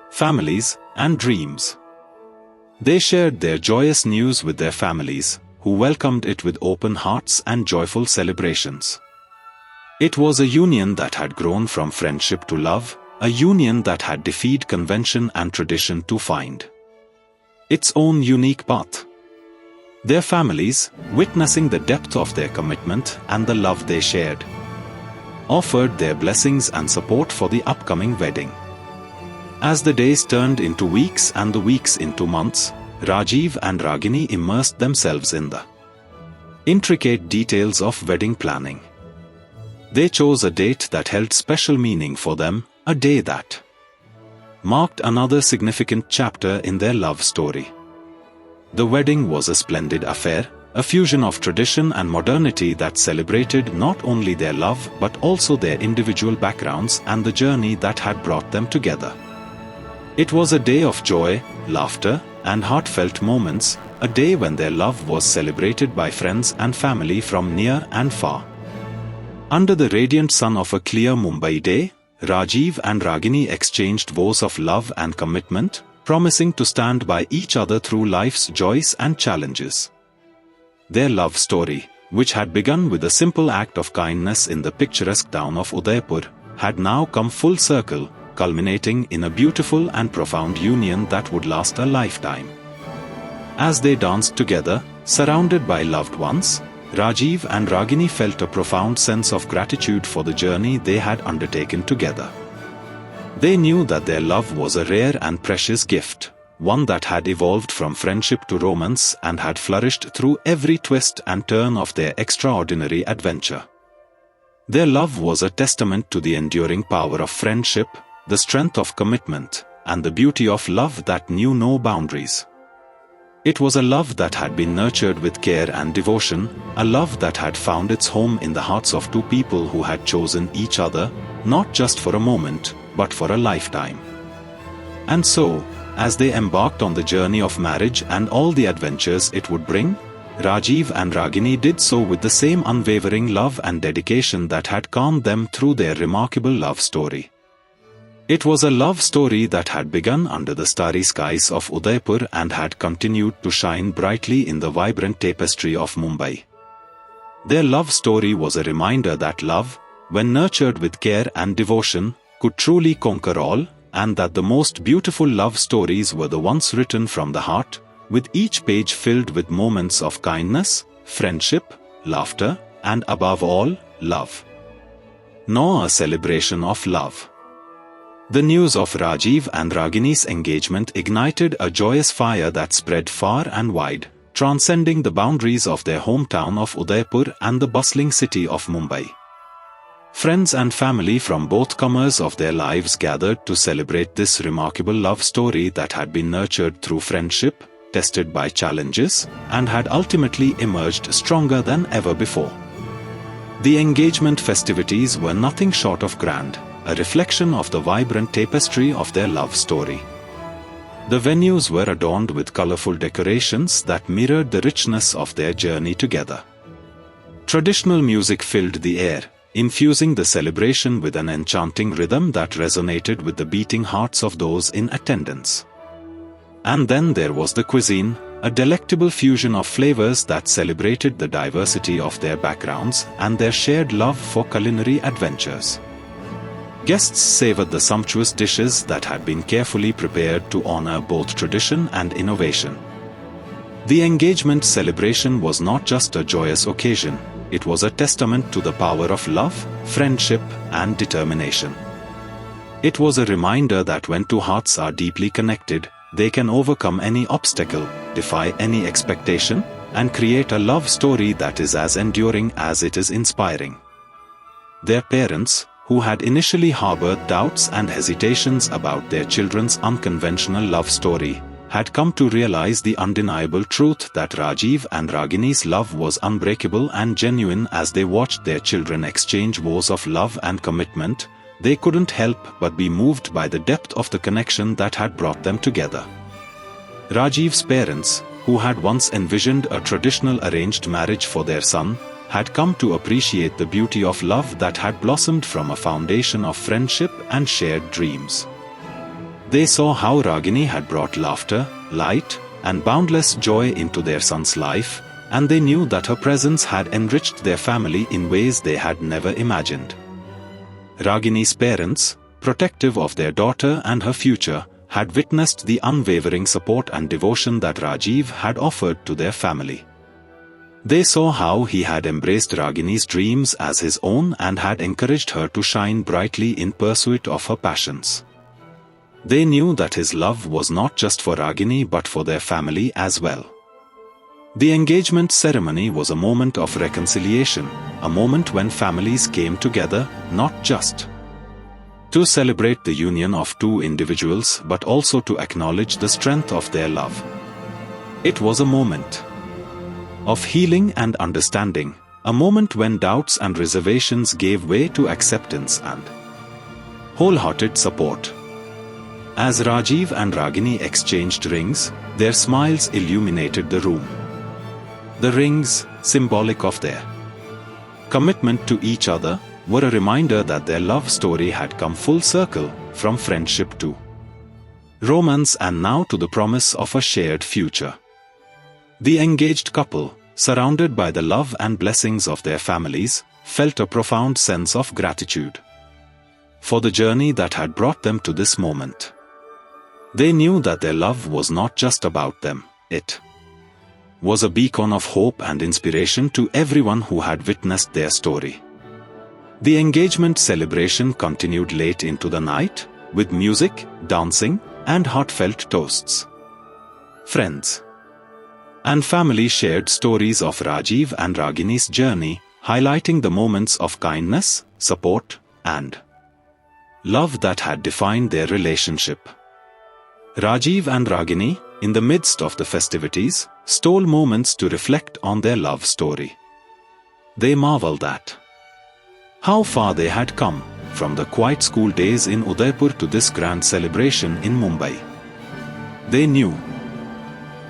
families, and dreams. They shared their joyous news with their families, who welcomed it with open hearts and joyful celebrations. It was a union that had grown from friendship to love, a union that had defied convention and tradition to find its own unique path. Their families, witnessing the depth of their commitment and the love they shared, offered their blessings and support for the upcoming wedding. As the days turned into weeks and the weeks into months, Rajeev and Ragini immersed themselves in the intricate details of wedding planning. They chose a date that held special meaning for them, a day that marked another significant chapter in their love story. The wedding was a splendid affair, a fusion of tradition and modernity that celebrated not only their love but also their individual backgrounds and the journey that had brought them together. It was a day of joy, laughter, and heartfelt moments, a day when their love was celebrated by friends and family from near and far. Under the radiant sun of a clear Mumbai day, Rajeev and Ragini exchanged vows of love and commitment, promising to stand by each other through life's joys and challenges. Their love story, which had begun with a simple act of kindness in the picturesque town of Udaipur, had now come full circle, culminating in a beautiful and profound union that would last a lifetime. As they danced together, surrounded by loved ones, Rajeev and Ragini felt a profound sense of gratitude for the journey they had undertaken together. They knew that their love was a rare and precious gift, one that had evolved from friendship to romance and had flourished through every twist and turn of their extraordinary adventure. Their love was a testament to the enduring power of friendship, the strength of commitment, and the beauty of love that knew no boundaries. It was a love that had been nurtured with care and devotion, a love that had found its home in the hearts of two people who had chosen each other, not just for a moment, but for a lifetime. And so, as they embarked on the journey of marriage and all the adventures it would bring, Rajeev and Ragini did so with the same unwavering love and dedication that had calmed them through their remarkable love story. It was a love story that had begun under the starry skies of Udaipur and had continued to shine brightly in the vibrant tapestry of Mumbai. Their love story was a reminder that love, when nurtured with care and devotion, could truly conquer all, and that the most beautiful love stories were the ones written from the heart, with each page filled with moments of kindness, friendship, laughter, and above all, love. Nor a celebration of love. The news of Rajeev and Ragini's engagement ignited a joyous fire that spread far and wide, transcending the boundaries of their hometown of Udaipur and the bustling city of Mumbai. Friends and family from both corners of their lives gathered to celebrate this remarkable love story that had been nurtured through friendship, tested by challenges, and had ultimately emerged stronger than ever before. The engagement festivities were nothing short of grand, a reflection of the vibrant tapestry of their love story. The venues were adorned with colorful decorations that mirrored the richness of their journey together. Traditional music filled the air, infusing the celebration with an enchanting rhythm that resonated with the beating hearts of those in attendance. And then there was the cuisine, a delectable fusion of flavors that celebrated the diversity of their backgrounds and their shared love for culinary adventures. Guests savored the sumptuous dishes that had been carefully prepared to honor both tradition and innovation. The engagement celebration was not just a joyous occasion, it was a testament to the power of love, friendship, and determination. It was a reminder that when two hearts are deeply connected, they can overcome any obstacle, defy any expectation, and create a love story that is as enduring as it is inspiring. Their parents, who had initially harbored doubts and hesitations about their children's unconventional love story, had come to realize the undeniable truth that Rajeev and Ragini's love was unbreakable and genuine. As they watched their children exchange vows of love and commitment, they couldn't help but be moved by the depth of the connection that had brought them together. Rajeev's parents, who had once envisioned a traditional arranged marriage for their son, had come to appreciate the beauty of love that had blossomed from a foundation of friendship and shared dreams. They saw how Ragini had brought laughter, light, and boundless joy into their son's life, and they knew that her presence had enriched their family in ways they had never imagined. Ragini's parents, protective of their daughter and her future, had witnessed the unwavering support and devotion that Rajeev had offered to their family. They saw how he had embraced Ragini's dreams as his own and had encouraged her to shine brightly in pursuit of her passions. They knew that his love was not just for Ragini but for their family as well. The engagement ceremony was a moment of reconciliation, a moment when families came together, not just to celebrate the union of two individuals but also to acknowledge the strength of their love. It was a moment of healing and understanding, a moment when doubts and reservations gave way to acceptance and wholehearted support. As Rajeev and Ragini exchanged rings, their smiles illuminated the room. The rings, symbolic of their commitment to each other, were a reminder that their love story had come full circle, from friendship to romance and now to the promise of a shared future. The engaged couple, surrounded by the love and blessings of their families, felt a profound sense of gratitude for the journey that had brought them to this moment. They knew that their love was not just about them, it was a beacon of hope and inspiration to everyone who had witnessed their story. The engagement celebration continued late into the night, with music, dancing, and heartfelt toasts. Friends and family shared stories of Rajeev and Ragini's journey, highlighting the moments of kindness, support, and love that had defined their relationship. Rajeev and Ragini, in the midst of the festivities, stole moments to reflect on their love story. They marveled at how far they had come, from the quiet school days in Udaipur to this grand celebration in Mumbai. They knew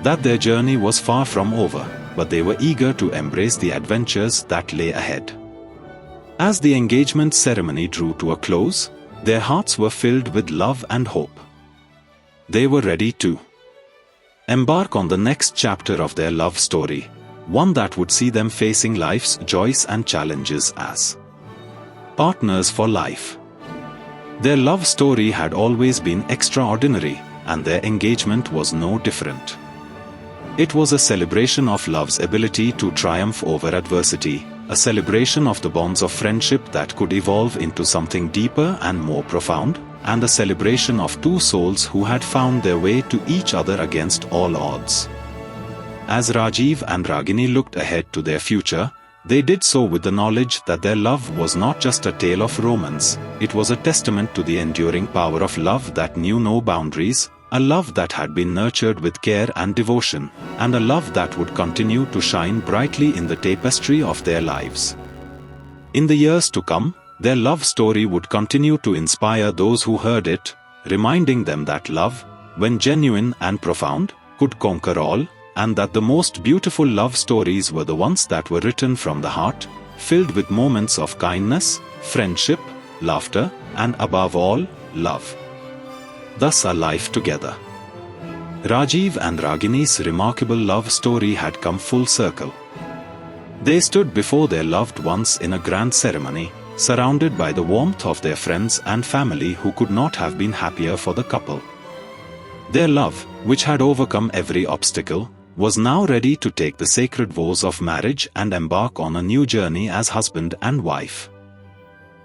that their journey was far from over, but they were eager to embrace the adventures that lay ahead. As the engagement ceremony drew to a close, their hearts were filled with love and hope. They were ready to embark on the next chapter of their love story, one that would see them facing life's joys and challenges as partners for life. Their love story had always been extraordinary, and their engagement was no different. It was a celebration of love's ability to triumph over adversity, a celebration of the bonds of friendship that could evolve into something deeper and more profound, and a celebration of two souls who had found their way to each other against all odds. As Rajeev and Ragini looked ahead to their future, they did so with the knowledge that their love was not just a tale of romance, it was a testament to the enduring power of love that knew no boundaries, a love that had been nurtured with care and devotion, and a love that would continue to shine brightly in the tapestry of their lives. In the years to come, their love story would continue to inspire those who heard it, reminding them that love, when genuine and profound, could conquer all, and that the most beautiful love stories were the ones that were written from the heart, filled with moments of kindness, friendship, laughter, and above all, love. Thus a life together. Rajeev and Ragini's remarkable love story had come full circle. They stood before their loved ones in a grand ceremony, surrounded by the warmth of their friends and family who could not have been happier for the couple. Their love, which had overcome every obstacle, was now ready to take the sacred vows of marriage and embark on a new journey as husband and wife.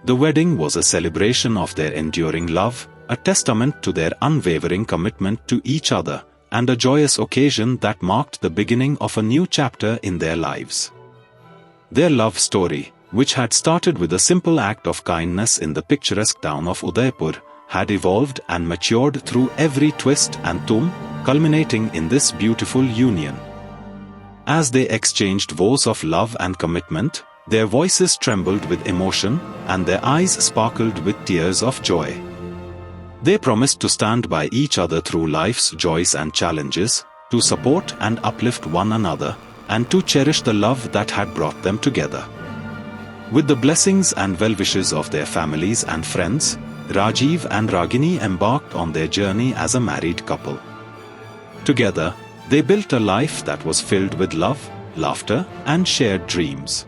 The wedding was a celebration of their enduring love, a testament to their unwavering commitment to each other, and a joyous occasion that marked the beginning of a new chapter in their lives. Their love story, which had started with a simple act of kindness in the picturesque town of Udaipur, had evolved and matured through every twist and turn, culminating in this beautiful union. As they exchanged vows of love and commitment, their voices trembled with emotion, and their eyes sparkled with tears of joy. They promised to stand by each other through life's joys and challenges, to support and uplift one another, and to cherish the love that had brought them together. With the blessings and well-wishes of their families and friends, Rajeev and Ragini embarked on their journey as a married couple. Together, they built a life that was filled with love, laughter, and shared dreams.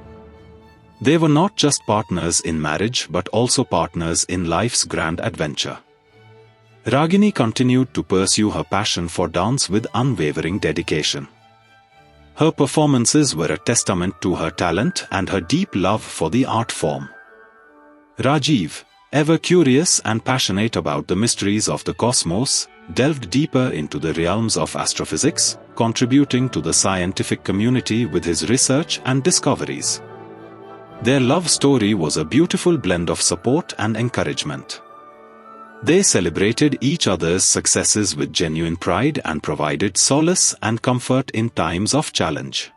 They were not just partners in marriage but also partners in life's grand adventure. Ragini continued to pursue her passion for dance with unwavering dedication. Her performances were a testament to her talent and her deep love for the art form. Rajeev, ever curious and passionate about the mysteries of the cosmos, delved deeper into the realms of astrophysics, contributing to the scientific community with his research and discoveries. Their love story was a beautiful blend of support and encouragement. They celebrated each other's successes with genuine pride and provided solace and comfort in times of challenge.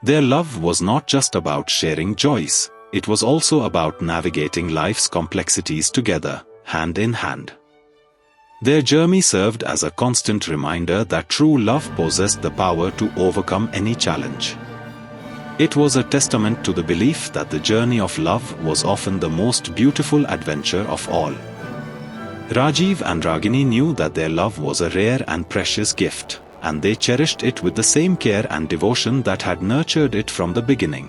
Their love was not just about sharing joys, it was also about navigating life's complexities together, hand in hand. Their journey served as a constant reminder that true love possessed the power to overcome any challenge. It was a testament to the belief that the journey of love was often the most beautiful adventure of all. Rajeev and Ragini knew that their love was a rare and precious gift, and they cherished it with the same care and devotion that had nurtured it from the beginning.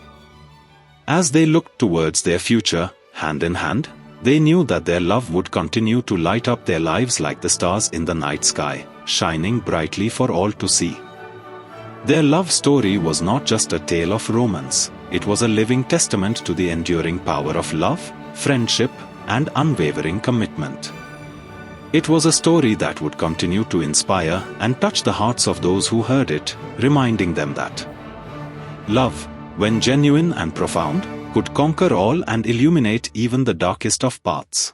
As they looked towards their future, hand in hand, they knew that their love would continue to light up their lives like the stars in the night sky, shining brightly for all to see. Their love story was not just a tale of romance, it was a living testament to the enduring power of love, friendship, and unwavering commitment. It was a story that would continue to inspire and touch the hearts of those who heard it, reminding them that love, when genuine and profound, could conquer all and illuminate even the darkest of paths.